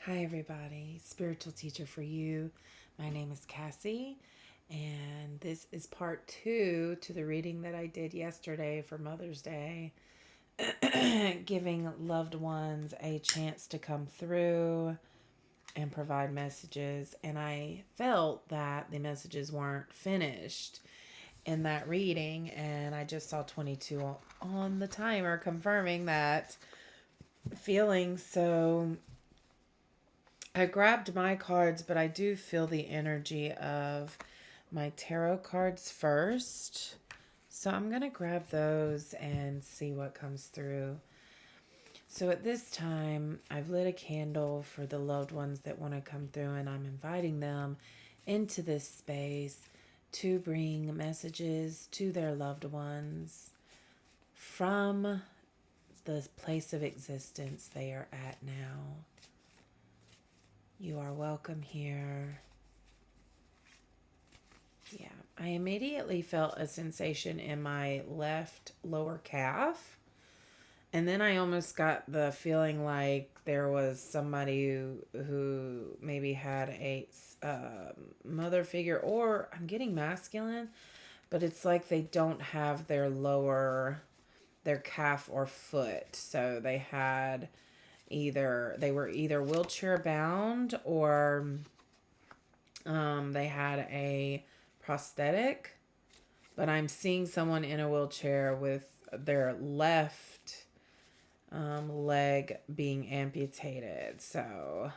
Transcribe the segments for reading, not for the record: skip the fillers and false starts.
Hi, everybody. Spiritual teacher for you. My name is Cassie, and this is part two to the reading that I did yesterday for Mother's Day, giving loved ones a chance to come through and provide messages. And I felt that the messages weren't finished in that reading, and I just saw 22 on the timer confirming that feeling. So I grabbed my cards, but I do feel the energy of my tarot cards first. So I'm going to grab those and see what comes through. So at this time, I've lit a candle for the loved ones that want to come through, and I'm inviting them into this space to bring messages to their loved ones from the place of existence they are at now. You are welcome here. Yeah, I immediately felt a sensation in my left lower calf. And then I almost got the feeling like there was somebody who maybe had a mother figure, or I'm getting masculine, but it's like they don't have their calf or foot. So they were either wheelchair bound or they had a prosthetic, but I'm seeing someone in a wheelchair with their left leg being amputated. So,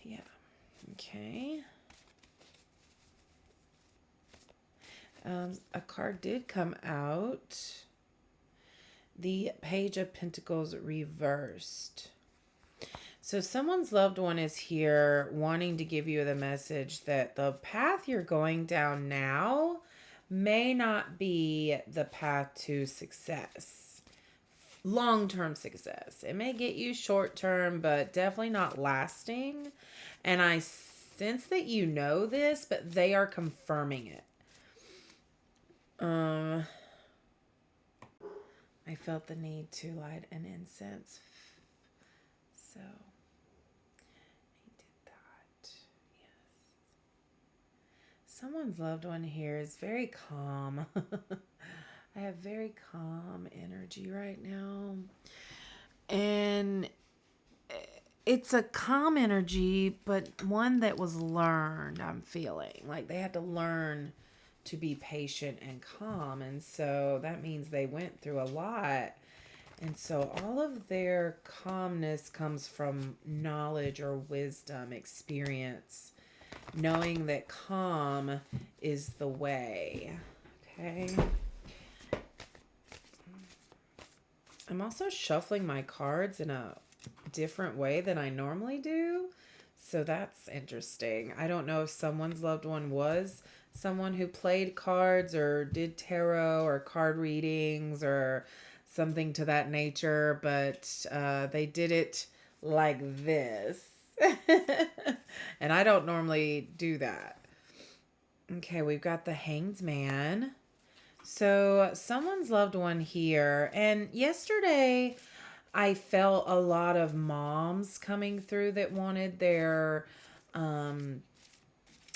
yeah. Okay. A card did come out. The Page of Pentacles reversed. So someone's loved one is here wanting to give you the message that the path you're going down now may not be the path to success, long-term success. It may get you short-term, but definitely not lasting. And I sense that you know this, but they are confirming it. I felt the need to light an incense. So that. Someone's loved one here is very calm. I have very calm energy right now. And it's a calm energy, but one that was learned, I'm feeling. Like they had to learn to be patient and calm. And so that means they went through a lot. And so all of their calmness comes from knowledge or wisdom, experience, knowing that calm is the way. Okay. I'm also shuffling my cards in a different way than I normally do. So that's interesting. I don't know if someone's loved one was someone who played cards or did tarot or card readings or something to that nature, but they did it like this. And I don't normally do that. Okay, we've got the Hanged Man. So someone's loved one here. And yesterday I felt a lot of moms coming through that wanted their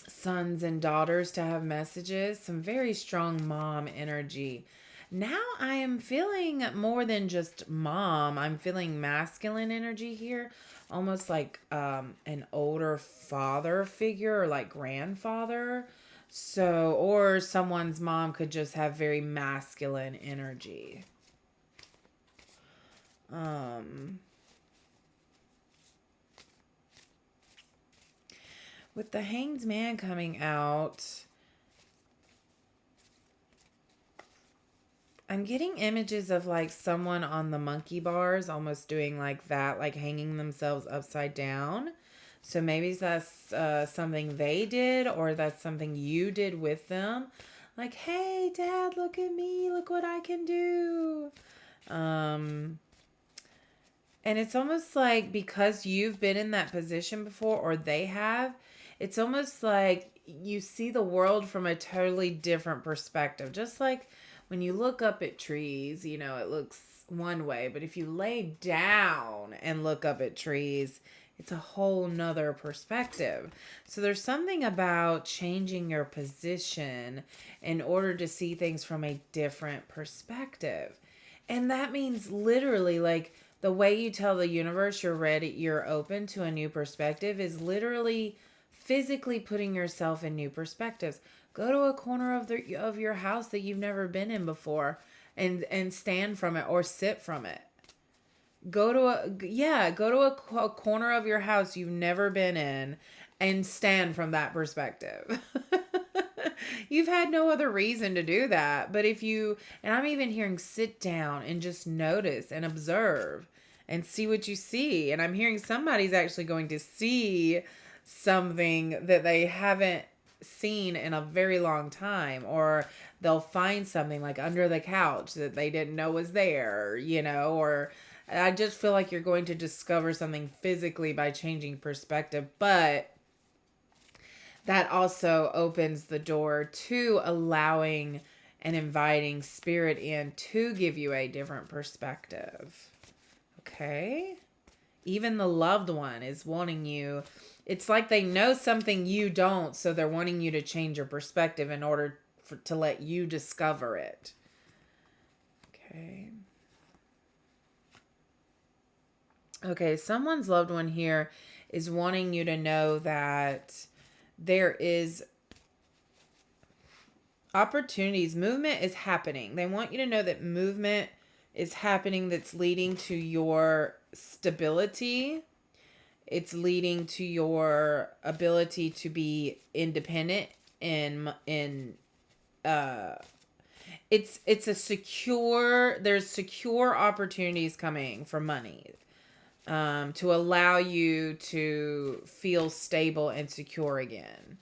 sons and daughters to have messages. Some very strong mom energy. Now I am feeling more than just mom. I'm feeling masculine energy here. Almost like an older father figure or like grandfather. So, or someone's mom could just have very masculine energy. With the Hanged Man coming out, I'm getting images of like someone on the monkey bars almost doing like that, like hanging themselves upside down. So maybe that's something they did, or that's something you did with them. Like, hey, Dad, look at me. Look what I can do. And it's almost like because you've been in that position before, or they have, it's almost like you see the world from a totally different perspective. Just like when you look up at trees, it looks one way, but if you lay down and look up at trees, it's a whole nother perspective. So there's something about changing your position in order to see things from a different perspective. And that means literally, like, the way you tell the universe you're ready, you're open to a new perspective is literally physically putting yourself in new perspectives. Go to a corner of your house that you've never been in before and stand from it or sit from it. Go to a corner of your house you've never been in and stand from that perspective. You've had no other reason to do that, but if you, and I'm even hearing sit down and just notice and observe and see what you see, and I'm hearing somebody's actually going to see something that they haven't seen in a very long time, or they'll find something like under the couch that they didn't know was there, or I just feel like you're going to discover something physically by changing perspective, but that also opens the door to allowing and inviting spirit in to give you a different perspective. Okay? Even the loved one is wanting you. It's like they know something you don't, so they're wanting you to change your perspective in order to let you discover it. Okay. Okay, someone's loved one here is wanting you to know that there is opportunities. Movement is happening. They want you to know that movement is happening that's leading to your stability. It's leading to your ability to be independent it's a secure, there's secure opportunities coming for money. To allow you to feel stable and secure again.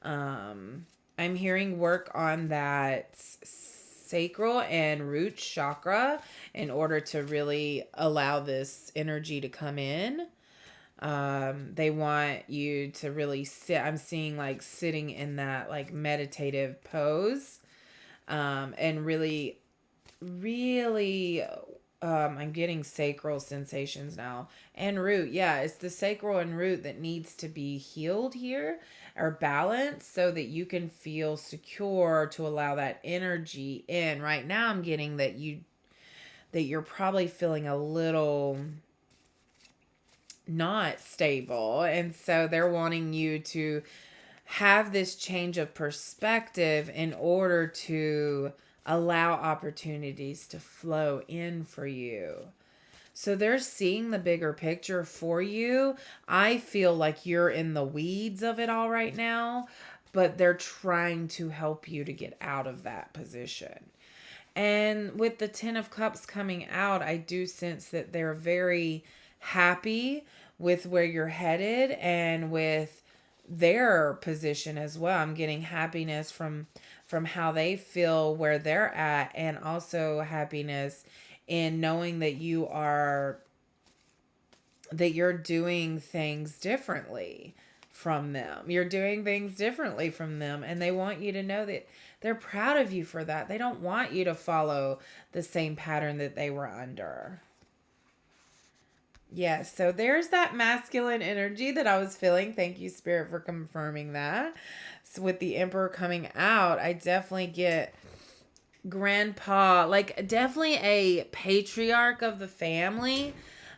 I'm hearing work on that sacral and root chakra in order to really allow this energy to come in. They want you to really sit. I'm seeing like sitting in that like meditative pose, and really, really, I'm getting sacral sensations now. And root. Yeah, it's the sacral and root that needs to be healed here or balanced so that you can feel secure to allow that energy in. Right now I'm getting that you're probably feeling a little not stable. And so they're wanting you to have this change of perspective in order to allow opportunities to flow in for you. So they're seeing the bigger picture for you. I feel like you're in the weeds of it all right now, but they're trying to help you to get out of that position. And with the 10 of Cups coming out, I do sense that they're very happy with where you're headed and with their position as well. I'm getting happiness from how they feel where they're at, and also happiness in knowing that you're doing things differently from them. You're doing things differently from them, and they want you to know that they're proud of you for that. They don't want you to follow the same pattern that they were under. Yes, so there's that masculine energy that I was feeling. Thank you, Spirit, for confirming that. So with the Emperor coming out, I definitely get grandpa, like definitely a patriarch of the family.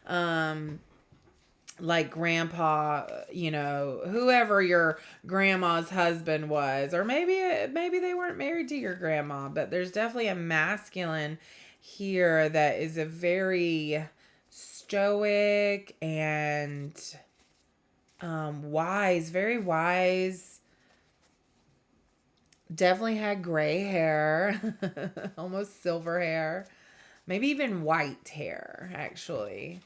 Like grandpa, whoever your grandma's husband was, or maybe they weren't married to your grandma, but there's definitely a masculine here that is a very stoic and wise, very wise. Definitely had gray hair, almost silver hair, maybe even white hair, actually.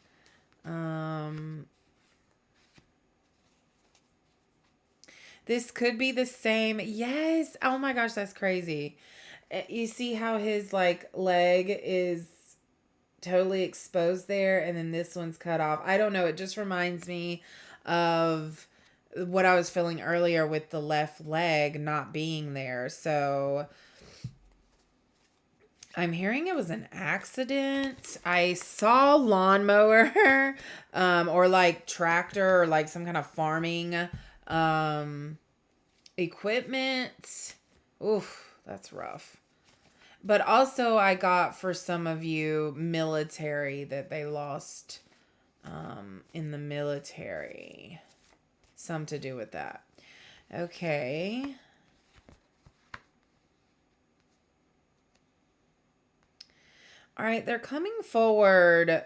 This could be the same. Yes. Oh my gosh, that's crazy. You see how his like leg is totally exposed there, and then this one's cut off. I don't know. It just reminds me of what I was feeling earlier with the left leg not being there. So I'm hearing it was an accident. I saw lawnmower, or like tractor or like some kind of farming, um, equipment. Oof, that's rough. But also, I got for some of you military that they lost, in the military. Some to do with that. Okay. All right, they're coming forward.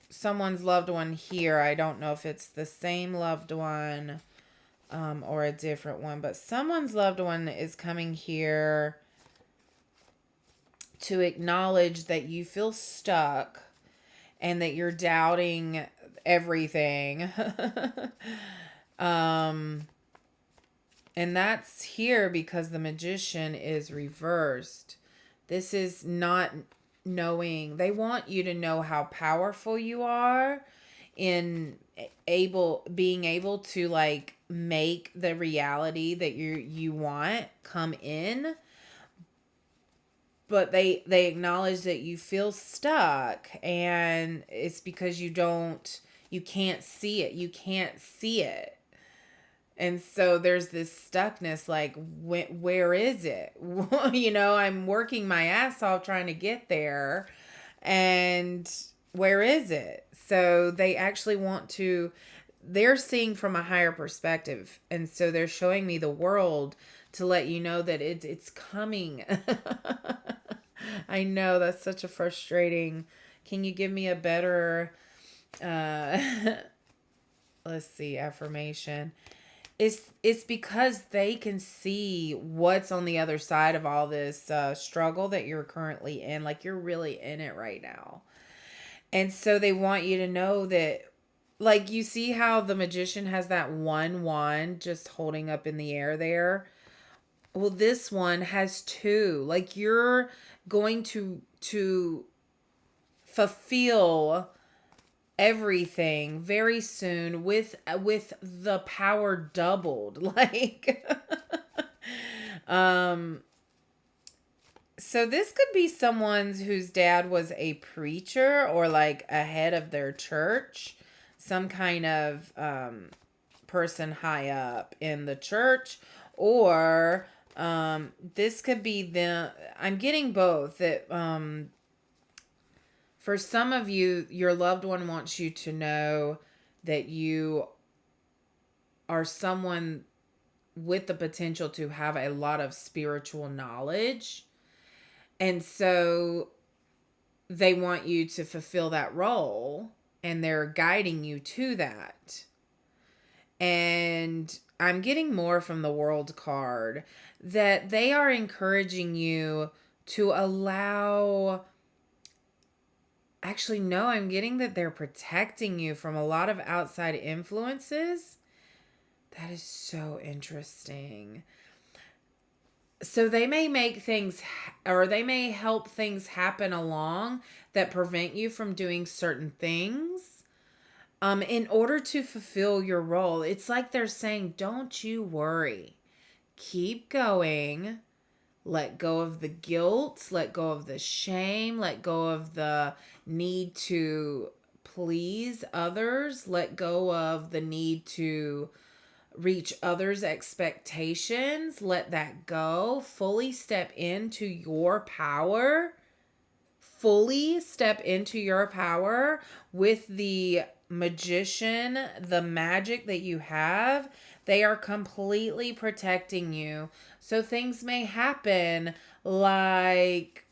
Someone's loved one here. I don't know if it's the same loved one, or a different one, but someone's loved one is coming here to acknowledge that you feel stuck and that you're doubting everything. um, and that's here because the magician is reversed. This is not knowing. They want you to know how powerful you are in being able to like make the reality that you want come in, but they acknowledge that you feel stuck, and it's because you can't see it. You can't see it. And so there's this stuckness, like, where is it? I'm working my ass off trying to get there. And where is it? So they actually they're seeing from a higher perspective. And so they're showing me the world to let you know that it's coming. I know that's such a frustrating. Can you give me a better, uh, let's see, affirmation? It's because they can see what's on the other side of all this struggle that you're currently in. Like, you're really in it right now. And so they want you to know that, like, you see how the magician has that one wand just holding up in the air there? Well, this one has two. Like, you're going to fulfill everything very soon with the power doubled. Like, um so this could be someone's whose dad was a preacher or like a head of their church, some kind of person high up in the church, or this could be I'm getting both, that for some of you, your loved one wants you to know that you are someone with the potential to have a lot of spiritual knowledge. And so they want you to fulfill that role, and they're guiding you to that. And I'm getting more from the world card that they are encouraging you to allow. Actually, no, I'm getting that they're protecting you from a lot of outside influences. That is so interesting. So they may make things, or they may help things happen along that prevent you from doing certain things, in order to fulfill your role. It's like they're saying, don't you worry. Keep going. Let go of the guilt, let go of the shame, let go of the need to please others, let go of the need to reach others' expectations. Let that go. Fully step into your power. Fully step into your power with the magician, the magic that you have. They are completely protecting you. So things may happen like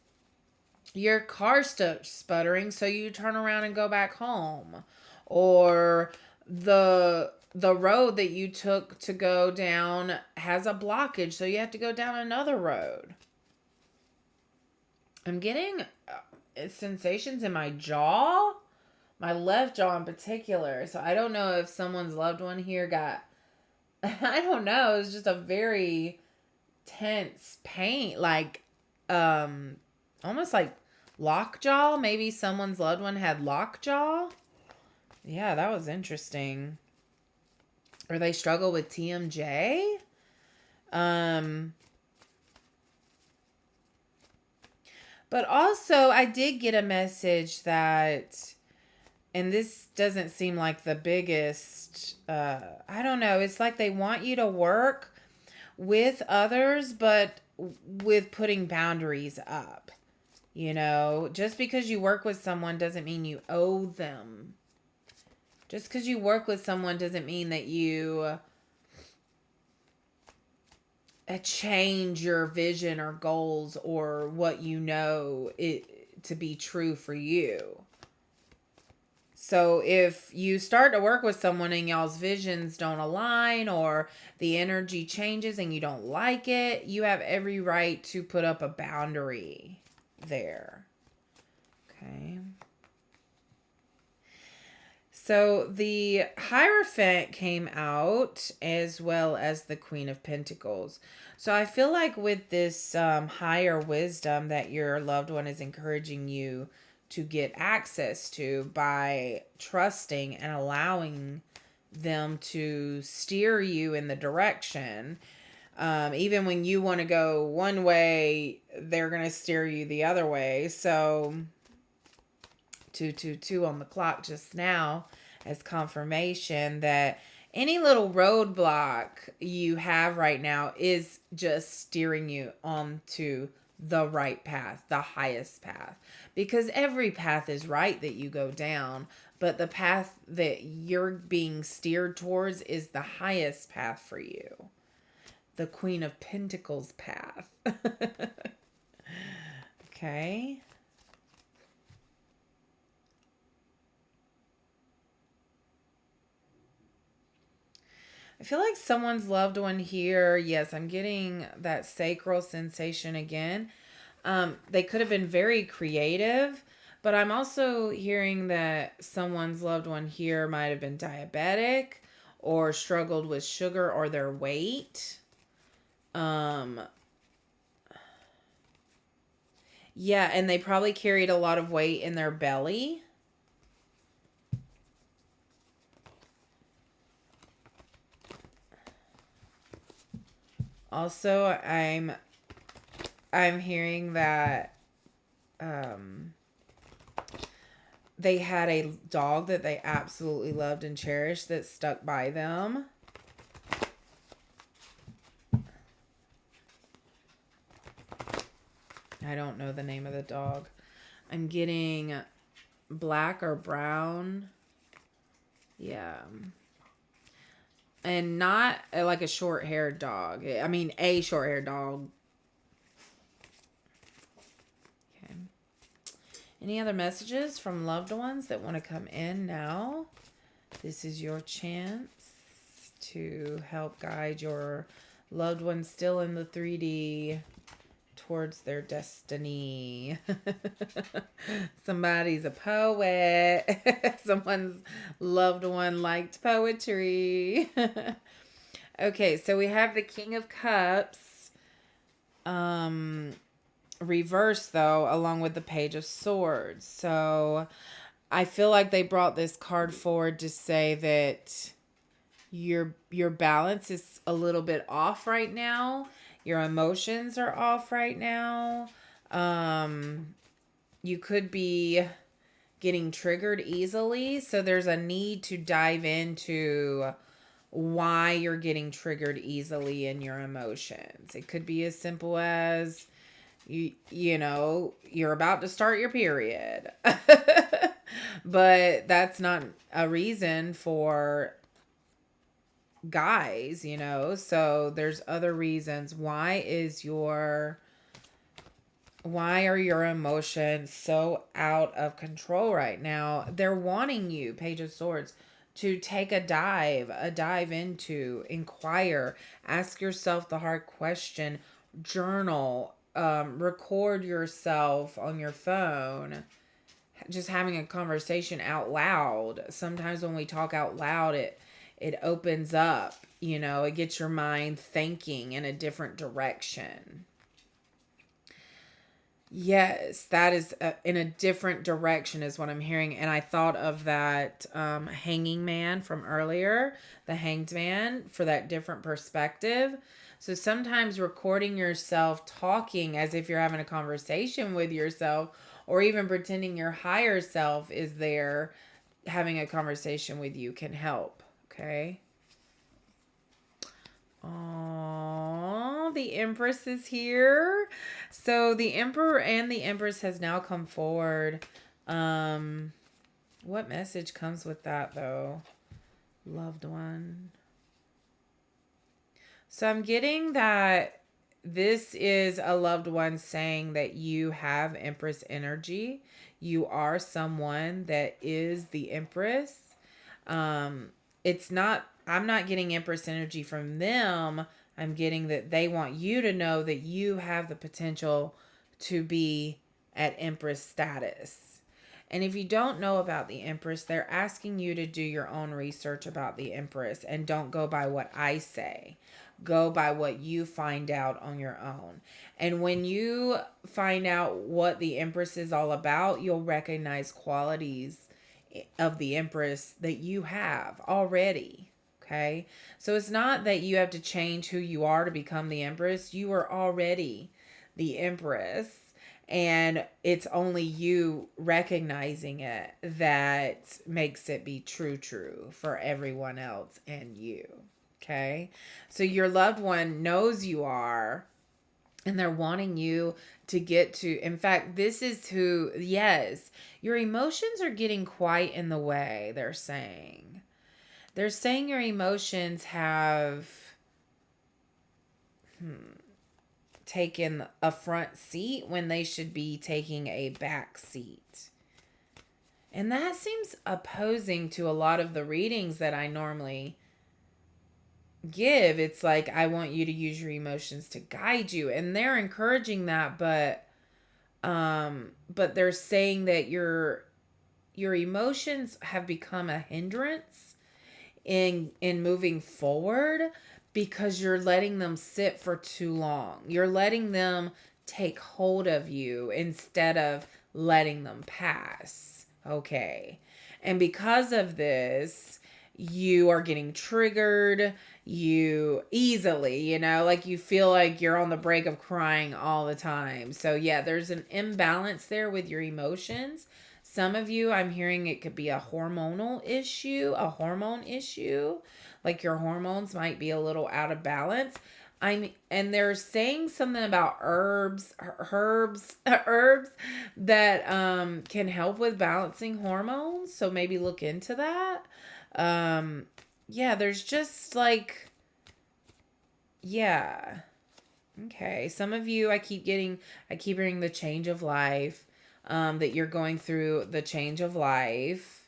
your car sputtering, so you turn around and go back home, or the road that you took to go down has a blockage, so you have to go down another road. I'm getting sensations in my jaw, my left jaw in particular. So I don't know if someone's loved one here got, I don't know, it's just a very tense pain, like almost like lockjaw. Maybe someone's loved one had lockjaw. Yeah, that was interesting. Or they struggle with TMJ. But But also, I did get a message that, and this doesn't seem like the biggest, I don't know, it's like they want you to work with others, but with putting boundaries up. Just because you work with someone doesn't mean you owe them. Just because you work with someone doesn't mean that you change your vision or goals or what it to be true for you. So if you start to work with someone and y'all's visions don't align or the energy changes and you don't like it, you have every right to put up a boundary there. Okay. So the Hierophant came out as well as the Queen of Pentacles. So I feel like with this higher wisdom that your loved one is encouraging you to get access to by trusting and allowing them to steer you in the direction. Even when you want to go one way, they're going to steer you the other way. So 222 on the clock just now as confirmation that any little roadblock you have right now is just steering you onto the right path, the highest path. Because every path is right that you go down, but the path that you're being steered towards is the highest path for you. The Queen of Pentacles path. Okay. I feel like someone's loved one here. Yes, I'm getting that sacral sensation again. They could have been very creative, but I'm also hearing that someone's loved one here might have been diabetic or struggled with sugar or their weight. Yeah, and they probably carried a lot of weight in their belly. Also, I'm hearing that they had a dog that they absolutely loved and cherished that stuck by them. I don't know the name of the dog. I'm getting black or brown. Yeah. And not like a short-haired dog. I mean, a short-haired dog. Okay. Any other messages from loved ones that want to come in now? This is your chance to help guide your loved ones still in the 3D towards their destiny. Somebody's a poet. Someone's loved one liked poetry. Okay, so we have the King of Cups reversed though, along with the Page of Swords. So I feel like they brought this card forward to say that your balance is a little bit off right now. Your emotions are off right now. You could be getting triggered easily. So there's a need to dive into why you're getting triggered easily in your emotions. It could be as simple as you're about to start your period. But that's not a reason for guys, so there's other reasons. Why are your emotions so out of control right now? They're wanting you, Page of Swords, to take a dive into, inquire, ask yourself the hard question, journal, record yourself on your phone, just having a conversation out loud. Sometimes when we talk out loud, it opens up, it gets your mind thinking in a different direction. Yes, that is in a different direction is what I'm hearing. And I thought of that hanging man from earlier, the hanged man, for that different perspective. So sometimes recording yourself talking as if you're having a conversation with yourself, or even pretending your higher self is there having a conversation with you, can help. Okay. Oh, the Empress is here. So the Emperor and the Empress has now come forward. What message comes with that though? Loved one. So I'm getting that this is a loved one saying that you have Empress energy. You are someone that is the Empress. It's not, I'm not getting Empress energy from them. I'm getting that they want you to know that you have the potential to be at Empress status. And if you don't know about the Empress, they're asking you to do your own research about the Empress and don't go by what I say. Go by what you find out on your own. And when you find out what the Empress is all about, you'll recognize qualities of the Empress that you have already. Okay. So it's not that you have to change who you are to become the Empress. You are already the Empress. And it's only you recognizing it that makes it be true for everyone else and you. Okay. So your loved one knows you are, and they're wanting you to get to, in fact, this is who, yes, your emotions are getting quite in the way, they're saying. They're saying your emotions have taken a front seat when they should be taking a back seat. And that seems opposing to a lot of the readings that I normally give. It's like, I want you to use your emotions to guide you, and they're encouraging that, but they're saying that your emotions have become a hindrance in moving forward because you're letting them sit for too long. You're letting them take hold of you instead of letting them pass. Okay. And because of this, you are getting triggered, you easily, like you feel like you're on the brink of crying all the time. So yeah, there's an imbalance there with your emotions. Some of you, I'm hearing it could be a hormone issue. Like your hormones might be a little out of balance. And they're saying something about herbs that can help with balancing hormones. So maybe look into that. Yeah, there's just like, yeah. Okay. Some of you, I keep hearing the change of life, that you're going through the change of life.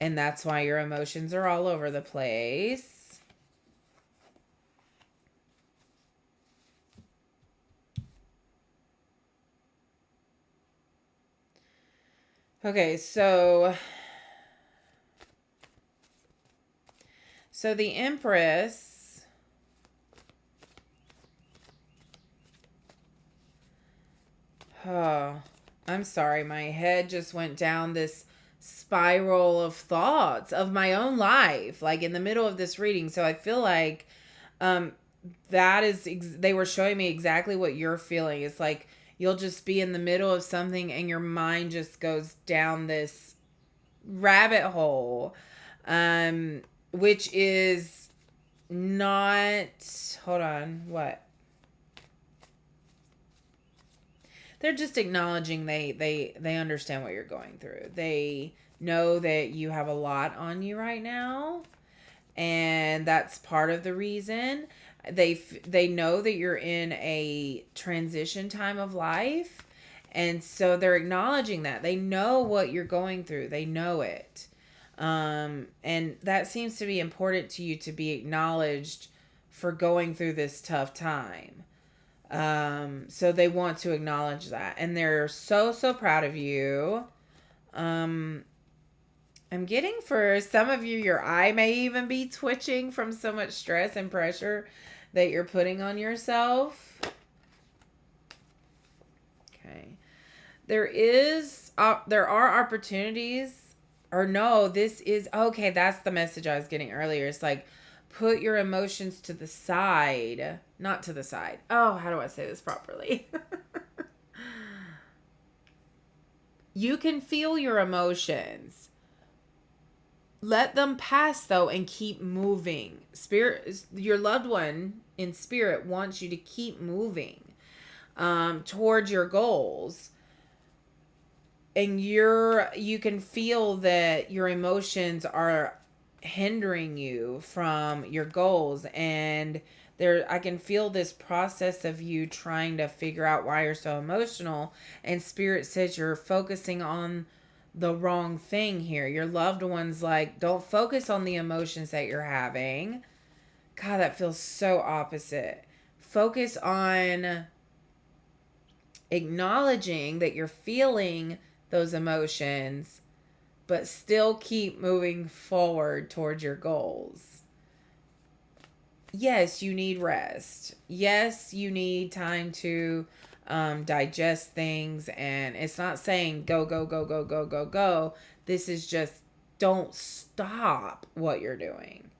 And that's why your emotions are all over the place. Okay, so the Empress, oh, I'm sorry, my head just went down this spiral of thoughts of my own life, like in the middle of this reading. So I feel like um they were showing me exactly what you're feeling. It's like you'll just be in the middle of something and your mind just goes down this rabbit hole, which is not, hold on, what? They're just acknowledging they understand what you're going through. They know that you have a lot on you right now, and that's part of the reason. They know that you're in a transition time of life, and so they're acknowledging that. They know what you're going through. They know it. And that seems to be important to you, to be acknowledged for going through this tough time. So they want to acknowledge that, and they're so proud of you. I'm getting, for some of you, your eye may even be twitching from so much stress and pressure that you're putting on yourself. Okay. There are opportunities, or no, this is, okay, that's the message I was getting earlier. It's like Put your emotions to the side. Not to the side. Oh, how do I say this properly? You can feel your emotions. Let them pass though and keep moving. Spirit, your loved one in spirit wants you to keep moving towards your goals. And you can feel that your emotions are hindering you from your goals, and there I can feel this process of you trying to figure out why you're so emotional, and spirit says you're focusing on the wrong thing here. Your loved one's like, don't focus on the emotions that you're having. God, that feels so opposite. Focus on acknowledging that you're feeling those emotions, but still keep moving forward towards your goals. Yes, you need rest. Yes, you need time to digest things. And it's not saying go, go, go, go, go, go, go. This is just don't stop what you're doing.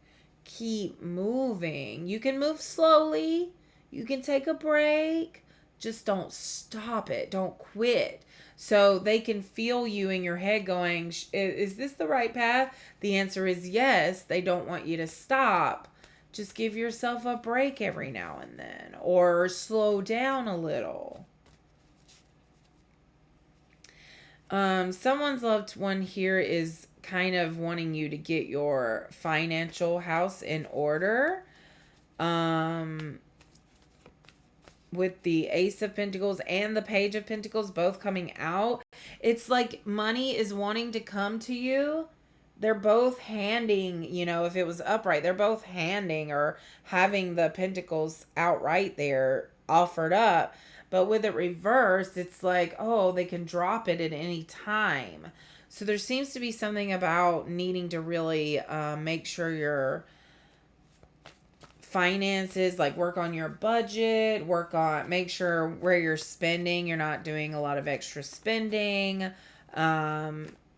Keep moving. You can move slowly, you can take a break. Just don't stop it. Don't quit. So they can feel you in your head going, is this the right path? The answer is yes. They don't want you to stop. Just give yourself a break every now and then, or slow down a little. Someone's loved one here is kind of wanting you to get your financial house in order. With the Ace of Pentacles and the Page of Pentacles both coming out, it's like money is wanting to come to you. They're both handing, if it was upright, they're both handing or having the Pentacles outright there offered up. But with it reversed, it's like, oh, they can drop it at any time. So there seems to be something about needing to really make sure your finances, like work on your budget, make sure where you're spending, you're not doing a lot of extra spending.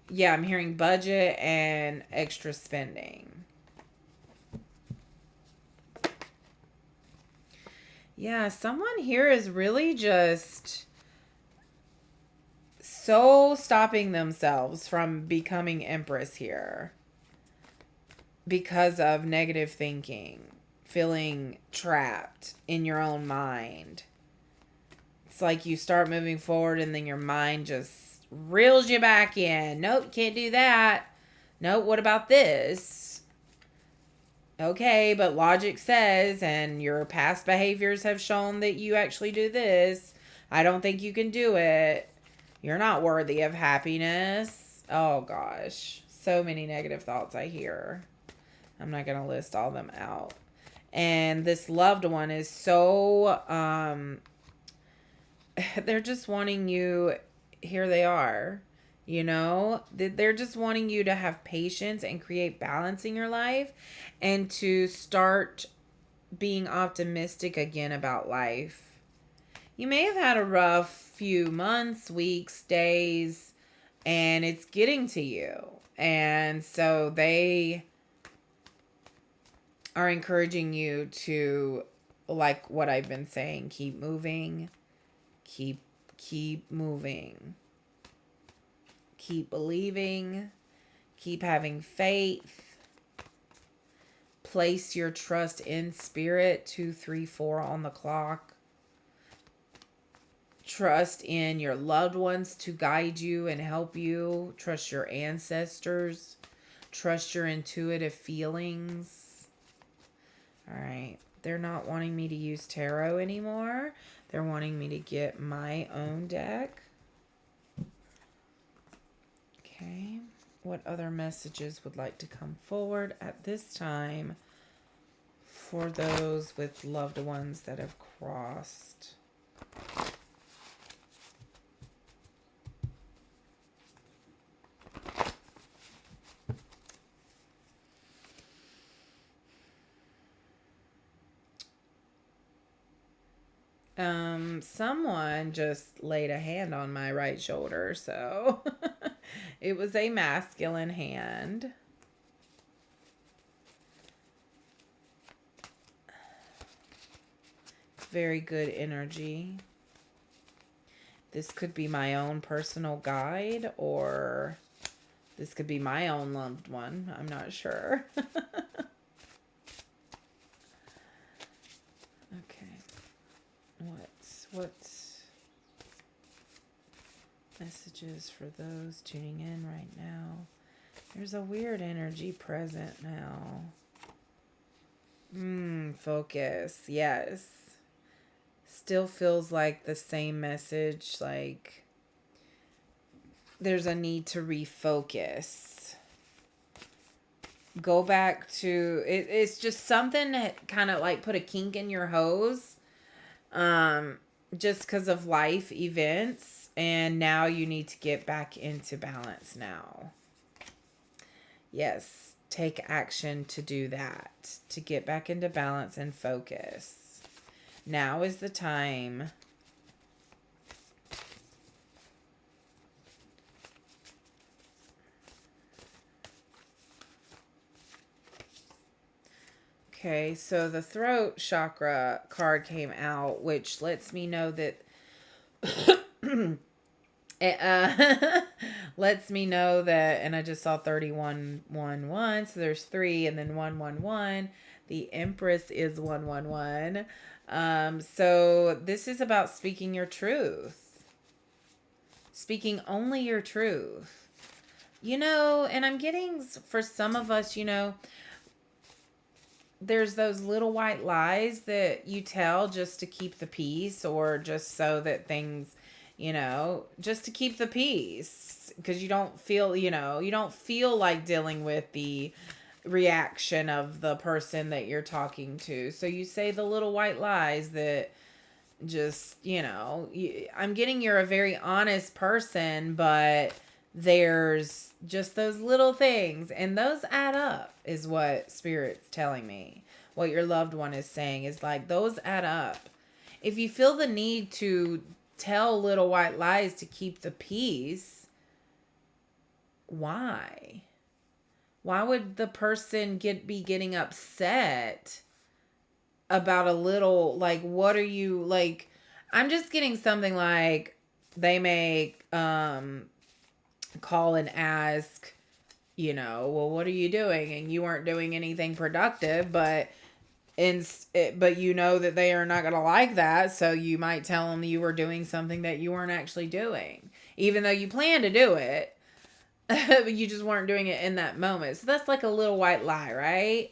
Yeah, I'm hearing budget and extra spending. Yeah, someone here is really just so stopping themselves from becoming Empress here because of negative thinking, feeling trapped in your own mind. It's like you start moving forward and then your mind just reels you back in. Nope, can't do that. Nope, what about this? Okay, but logic says, and your past behaviors have shown that you actually do this. I don't think you can do it. You're not worthy of happiness. Oh gosh, so many negative thoughts I hear. I'm not going to list all them out. And this loved one is so they're just wanting you, here they are, they're just wanting you to have patience and create balance in your life and to start being optimistic again about life. You may have had a rough few months, weeks, days, and it's getting to you. And so they are encouraging you to, like what I've been saying, keep moving, keep moving, keep believing, keep having faith, place your trust in spirit. 2, 3, 4 on the clock. Trust in your loved ones to guide you and help you. Trust your ancestors. Trust your intuitive feelings. All right. They're not wanting me to use tarot anymore. They're wanting me to get my own deck. Okay. What other messages would like to come forward at this time for those with loved ones that have crossed? Someone just laid a hand on my right shoulder, so it was a masculine hand. very good energy. This could be my own personal guide, or this could be my own loved one. I'm not sure. Okay. What messages for those tuning in right now? There's a weird energy present now. Focus. Yes. Still feels like the same message, like there's a need to refocus. Go back to it. It's just something that kind of like put a kink in your hose, just because of life events, and now you need to get back into balance now. Yes, take action to do that, to get back into balance and focus. Now is the time. Okay, so the throat chakra card came out, which lets me know that lets me know that, and I just saw 3111, so there's 3 and then 111. The Empress is 111. So this is about speaking your truth. Speaking only your truth. And I'm getting, for some of us, there's those little white lies that you tell just to keep the peace, or just so that things, just to keep the peace, because you don't feel like dealing with the reaction of the person that you're talking to. So you say the little white lies that just, I'm getting you're a very honest person, but there's just those little things, and those add up, is what Spirit's telling me. What your loved one is saying is like, those add up. If you feel the need to tell little white lies to keep the peace, why? Why would the person be getting upset about a little, like, what are you, like, I'm just getting something like they may call and ask, well, what are you doing? And you weren't doing anything productive, but that they are not going to like that. So you might tell them you were doing something that you weren't actually doing, even though you planned to do it, but you just weren't doing it in that moment. So that's like a little white lie, right?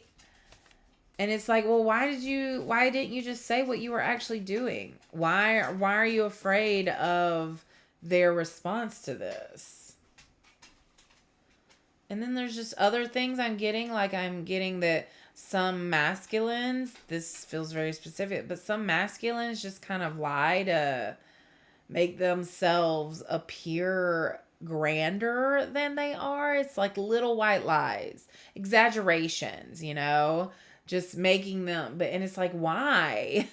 And it's like, well, why didn't you just say what you were actually doing? Why are you afraid of their response to this? And then there's just other things I'm getting, like I'm getting that some masculines, this feels very specific, but some masculines just kind of lie to make themselves appear grander than they are. It's like little white lies, exaggerations, just making them, and it's like, why?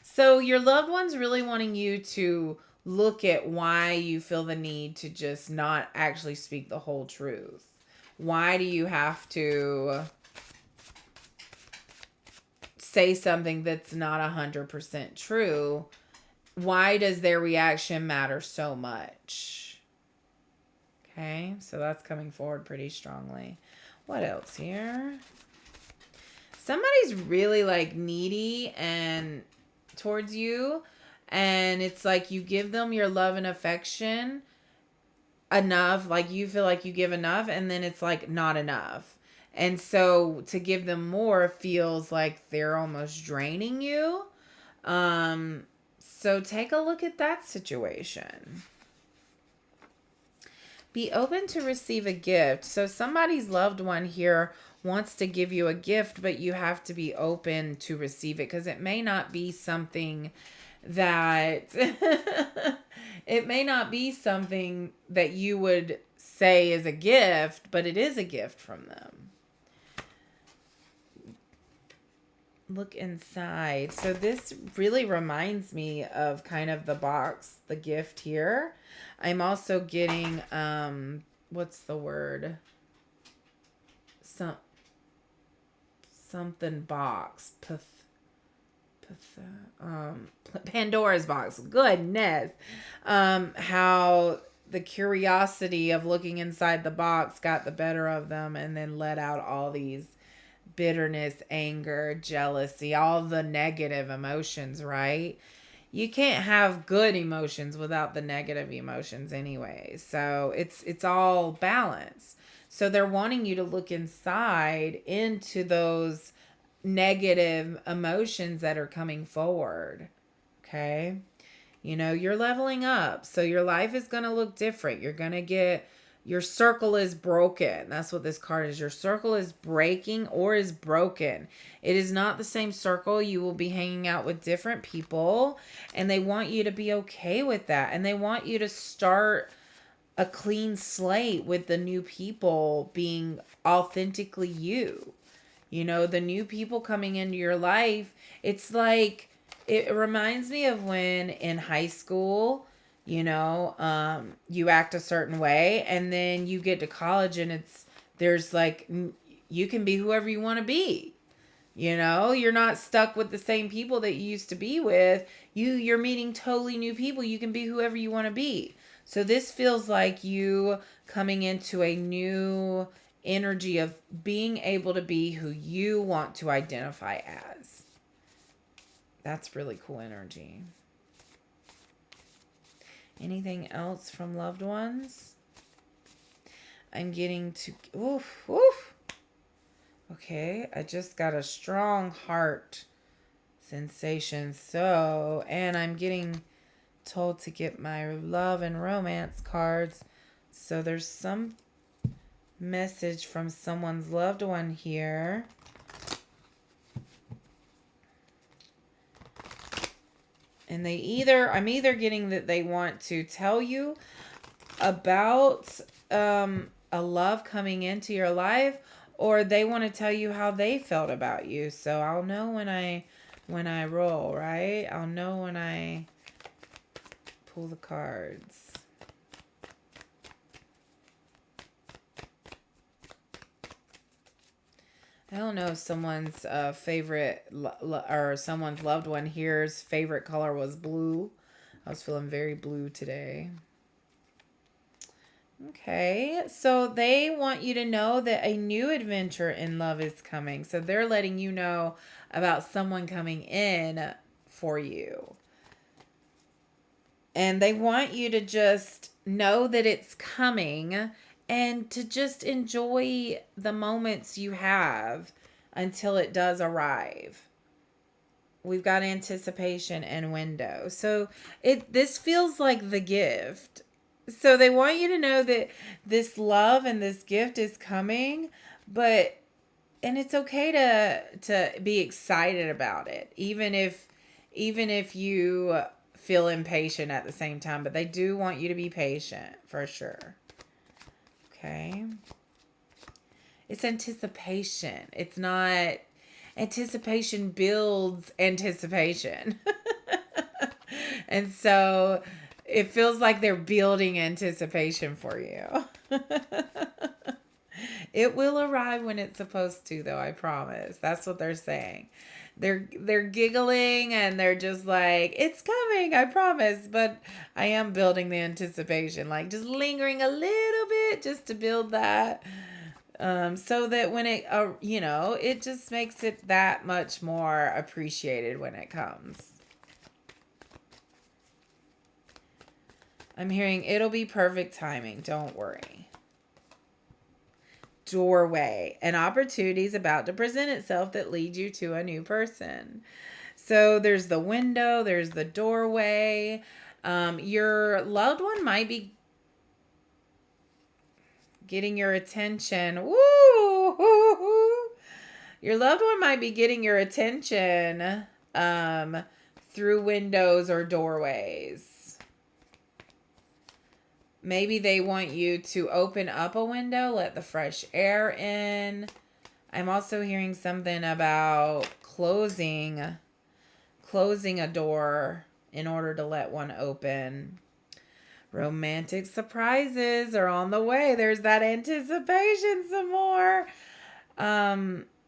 So your loved one's really wanting you to look at why you feel the need to just not actually speak the whole truth. Why do you have to say something that's not 100% true? Why does their reaction matter so much? Okay, so that's coming forward pretty strongly. What else here? Somebody's really like needy and towards you, and it's like you give them your love and affection enough, like you feel like you give enough, and then it's like not enough. And so to give them more feels like they're almost draining you. So take a look at that situation. Be open to receive a gift. So somebody's loved one here wants to give you a gift, but you have to be open to receive it, because it may not be something that it may not be something that you would say is a gift, but it is a gift from them. Look inside. So this really reminds me of kind of the box, the gift here. I'm also getting, what's the word? Something box. Pandora's box. Goodness. How the curiosity of looking inside the box got the better of them and then let out all these bitterness, anger, jealousy, all the negative emotions, right? You can't have good emotions without the negative emotions anyway. So it's all balance. So they're wanting you to look inside into those negative emotions that are coming forward. Okay? You're leveling up. So your life is going to look different. You're going to get your circle is broken. That's what this card is. Your circle is breaking or is broken. It is not the same circle. You will be hanging out with different people, and they want you to be okay with that. And they want you to start a clean slate with the new people being authentically you. The new people coming into your life, it's like, it reminds me of when in high school, you act a certain way, and then you get to college and there's like, you can be whoever you want to be. You're not stuck with the same people that you used to be with. You're meeting totally new people. You can be whoever you want to be. So this feels like you coming into a new energy of being able to be who you want to identify as. That's really cool energy. Anything else from loved ones? I'm getting to... Oof, oof. Okay, I just got a strong heart sensation. So, and I'm getting told to get my love and romance cards. So there's some message from someone's loved one here. And I'm either getting that they want to tell you about a love coming into your life, or they want to tell you how they felt about you. So I'll know when I roll, right? I'll know when I pull the cards. I don't know if someone's favorite or someone's loved one here's favorite color was blue. I was feeling very blue today. Okay, so they want you to know that a new adventure in love is coming. So they're letting you know about someone coming in for you. And they want you to just know that it's coming and to just enjoy the moments you have until it does arrive. We've got anticipation and window. So this feels like the gift. So they want you to know that this love and this gift is coming, and it's okay to be excited about it, even if you feel impatient at the same time, but they do want you to be patient for sure. Okay. It's anticipation. It's not anticipation builds anticipation. And so it feels like they're building anticipation for you. It will arrive when it's supposed to, though, I promise. That's what they're saying. They're giggling and they're just like, it's coming, I promise. But I am building the anticipation, like just lingering a little bit just to build that. So that when it just makes it that much more appreciated when it comes. I'm hearing it'll be perfect timing. Don't worry. Doorway. An opportunity is about to present itself that leads you to a new person. So there's the window, there's the doorway. Your loved one might be getting your attention. Woo! Your loved one might be getting your attention through windows or doorways. Maybe they want you to open up a window, let the fresh air in. I'm also hearing something about closing a door in order to let one open. Romantic surprises are on the way. There's that anticipation some more.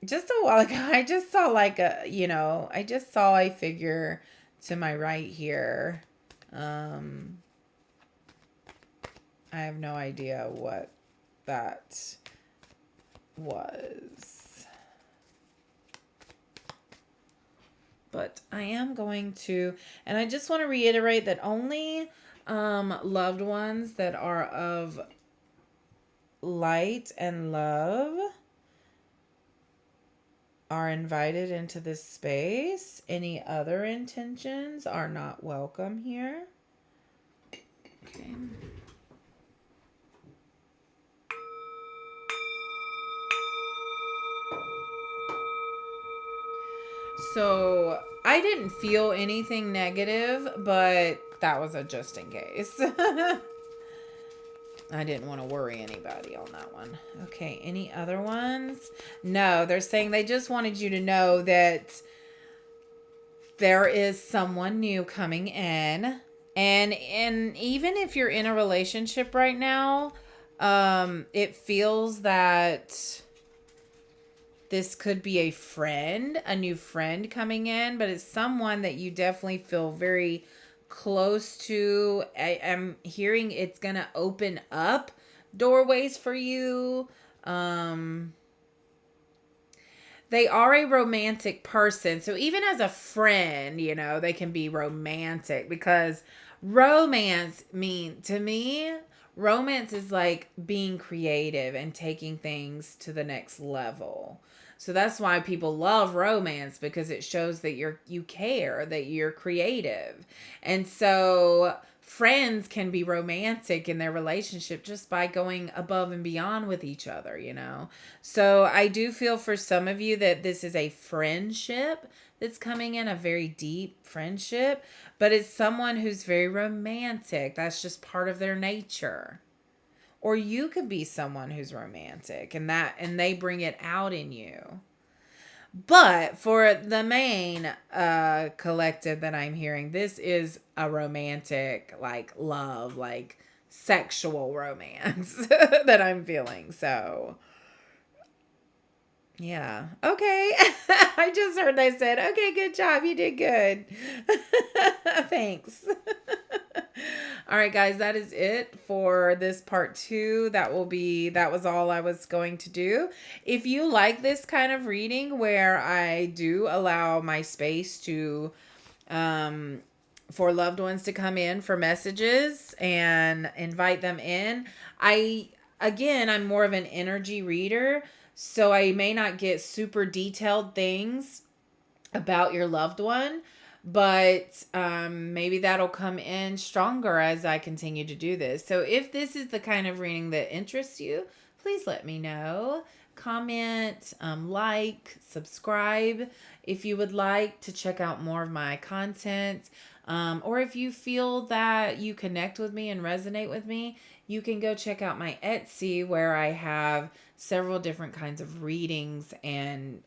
just a while ago, I just saw like I just saw a figure to my right here. Um, I have no idea what that was. But I am going to, and I just want to reiterate that only loved ones that are of light and love are invited into this space. Any other intentions are not welcome here. Okay. So I didn't feel anything negative, but that was a just in case. I didn't want to worry anybody on that one. Okay, any other ones? No, they're saying they just wanted you to know that there is someone new coming in. And even if you're in a relationship right now, it feels that this could be a friend, a new friend coming in, but it's someone that you definitely feel very close to. I'm hearing it's going to open up doorways for you. Um, they are a romantic person. So even as a friend, they can be romantic because to me, romance is like being creative and taking things to the next level. So that's why people love romance, because it shows that you care, that you're creative. And so friends can be romantic in their relationship just by going above and beyond with each other. So I do feel for some of you that this is a friendship that's coming in, a very deep friendship, but it's someone who's very romantic. That's just part of their nature. Or you could be someone who's romantic and they bring it out in you. But for the main collective that I'm hearing, this is a romantic, like love, like sexual romance that I'm feeling. So, yeah. Okay. I just heard they said, okay, good job. You did good. Thanks. All right, guys, that is it for this part 2. That was all I was going to do. If you like this kind of reading where I do allow my space to, for loved ones to come in for messages and invite them in, I'm more of an energy reader. So I may not get super detailed things about your loved one, but maybe that'll come in stronger as I continue to do this. So if this is the kind of reading that interests you, please let me know. Comment, like, subscribe if you would like to check out more of my content. Or if you feel that you connect with me and resonate with me, you can go check out my Etsy, where I have several different kinds of readings and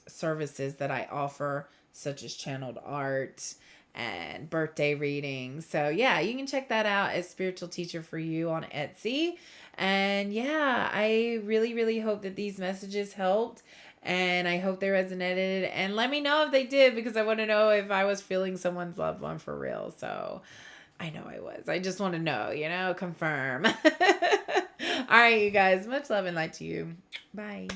services that I offer, such as channeled art and birthday readings. So yeah, you can check that out as Spiritual Teacher for You on Etsy. And yeah, I really, really hope that these messages helped. And I hope they resonated. And let me know if they did, because I want to know if I was feeling someone's loved one for real. So I know I was. I just want to know, confirm. All right, you guys. Much love and light to you. Bye.